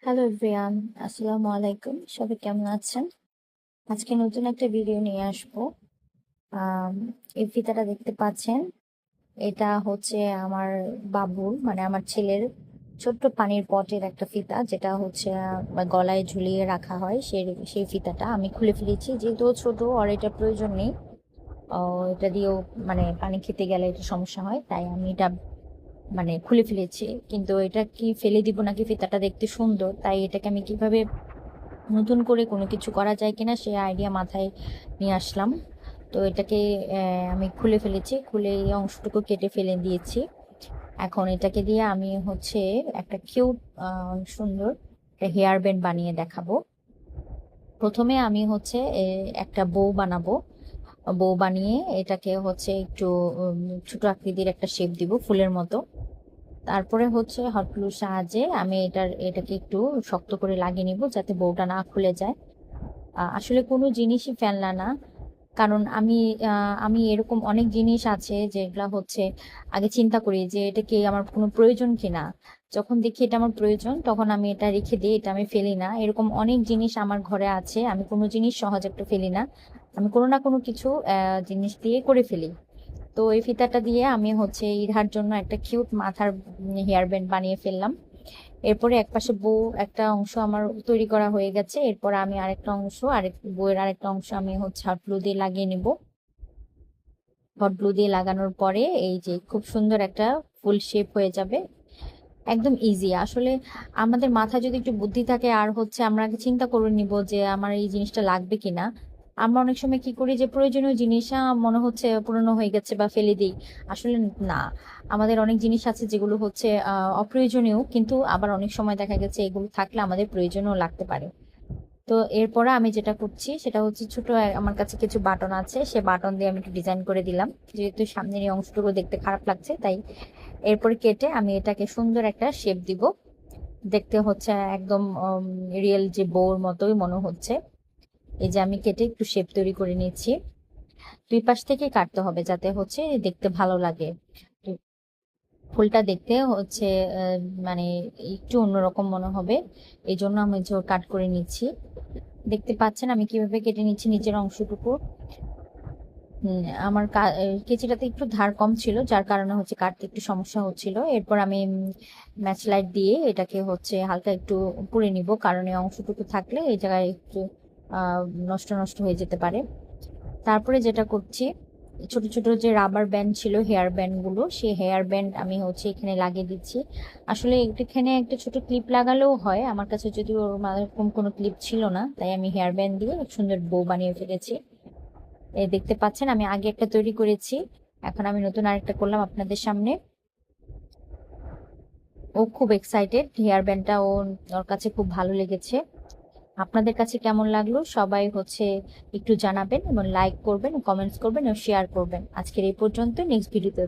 Hello everyone, আসসালামু আলাইকুম। সবাই কেমন আছেন? আজকে নতুন একটা ভিডিও নিয়ে আসবো। আম, এই ফিতাটা দেখতে পাচ্ছেন, এটা হচ্ছে আমার বাবুর মানে আমার ছেলের ছোট্ট পানির পটের একটা ফিতা, যেটা হচ্ছে গলায় ঝুলিয়ে রাখা হয়। সেই ফিতাটা আমি খুলে ফেলেছি, যেহেতু ও ছোট, আর এটা প্রয়োজন নেই। এটা দিয়েও মানে পানি খেতে গেলে এটা সমস্যা হয়, তাই আমি এটা খুলে ফেলেছি। কিন্তু এটা কি ফেলে দিব নাকি, ফিতাটা দেখতে সুন্দর, তাই এটাকে আমি কিভাবে নতুন করে কোনো কিছু করা যায় কিনা সে আইডিয়া মাথায় নিয়ে আসলাম। তো এটাকে আমি খুলে ফেলেছি, খুলে এই অংশটুকু কেটে ফেলে দিয়েছি। এখন এটাকে দিয়ে আমি হচ্ছে একটা কিউট সুন্দর হেয়ার ব্যান্ড বানিয়ে দেখাবো। প্রথমে আমি হচ্ছে একটা বউ বানাবো। বউ বানিয়ে এটাকে হচ্ছে একটু উম, ছোট আকৃতির একটা শেপ দিব ফুলের মতো। তারপরে হচ্ছে হট গ্লুর সাহায্যে আমি এটাকে একটু শক্ত করে লাগিয়ে নিব, যাতে বউটা না খুলে যায়। আসলে কোনো জিনিসই ফেলনা না, কারণ আমি এরকম অনেক জিনিস আছে যেগুলা হচ্ছে আগে চিন্তা করি যে এটা কি আমার কোনো প্রয়োজন কিনা। যখন দেখি এটা আমার প্রয়োজন, তখন আমি এটা রেখে দিই, এটা আমি ফেলি না। এরকম অনেক জিনিস আমার ঘরে আছে, আমি কোনো জিনিস সহজে একটা ফেলি না। আমি কোনো না কোনো কিছু জিনিস দিয়ে করে ফেলি। তো এই ফিতাটা দিয়ে আমি হচ্ছে ইরহার জন্য একটা কিউট মাথার হেয়ার ব্যান্ড বানিয়ে ফেললাম। এরপরে একপাশে একটা অংশ আমার তৈরি করা হয়ে গেছে। এরপর আমি আরেকটা অংশ, বউয়ের আরেকটা অংশ আমি হচ্ছে হট গ্লু দিয়ে লাগিয়ে নিব। হট গ্লু দিয়ে লাগানোর পরে এই যে খুব সুন্দর একটা ফুল শেপ হয়ে যাবে। একদম ইজি আসলে। আমাদের মাথায় যদি একটু বুদ্ধি থাকে আর হচ্ছে আমরা আগে চিন্তা করে নিব যে আমার এই জিনিসটা লাগবে কিনা। আমরা অনেক সময় কি করি যে প্রয়োজনীয় জিনিস মনে হচ্ছে পুরনো হয়ে গেছে বা ফেলে দিই। আসলে না, আমাদের অনেক জিনিস আছে যেগুলো হচ্ছে অপ্রয়োজনীয়, কিন্তু আবার অনেক সময় দেখা গেছে এগুলো থাকলে আমাদের প্রয়োজনও লাগতে পারে। তো এরপরে আমি যেটা করছি সেটা হচ্ছে আমার কাছে কিছু বাটন আছে, সে বাটন দিয়ে আমি একটু ডিজাইন করে দিলাম, যেহেতু সামনের এই অংশটুকু দেখতে খারাপ লাগছে তাই। এরপরে কেটে আমি এটাকে সুন্দর একটা শেপ দিব। দেখতে হচ্ছে একদম রিয়েল যে বউর মতোই মনে হচ্ছে। এই যে আমি কেটে একটু শেপ তৈরি করে নিচ্ছি। দুই পাশ থেকে কাটতে হবে যাতে হচ্ছে দেখতে ভালো লাগে। তো ফুলটা দেখতে হচ্ছে আহ, মানে একটু অন্যরকম মনে হবে, এই জন্য আমি কাট করে নিচ্ছি। দেখতে পাচ্ছেন আমি কিভাবে কেটে নিচ্ছি নিচের অংশটুকু। আমার কেচিটাতে একটু ধার কম ছিল, যার কারণে হচ্ছে কাটতে একটু সমস্যা হচ্ছিল। এরপর আমি ম্যাচ লাইট দিয়ে এটাকে হচ্ছে হালকা একটু পুড়ে নিব, কারণ এই অংশটুকু থাকলে এই জায়গায় একটু আহ নষ্ট নষ্ট হয়ে যেতে পারে। তারপরে যেটা করছি, ছোট ছোট যে রাবার ব্যান্ড ছিল, হেয়ার ব্যান্ড গুলো, সেই হেয়ার ব্যান্ড আমি হচ্ছে এখানে লাগিয়ে দিচ্ছি। আসলে এখানে একটা ছোট ক্লিপ লাগালেও হয়, আমার কাছে যদি ওরকম কোনো ক্লিপ ছিল না, তাই আমি হেয়ার ব্যান্ড দিয়ে এক সুন্দর বো বানিয়ে ফেলেছি। এই দেখতে পাচ্ছেন আমি আগে একটা তৈরি করেছি, এখন আমি নতুন আরেকটা করলাম আপনাদের সামনে। ও খুব এক্সাইটেড, হেয়ার ব্যান্ডটা ওর কাছে খুব ভালো লেগেছে। আপনাদের কাছে কেমন লাগলো সবাই হচ্ছে একটু জানাবেন, এবং লাইক করবেন, কমেন্টস করবেন ও শেয়ার করবেন। আজকের এই পর্যন্ত, নেক্সট ভিডিওতে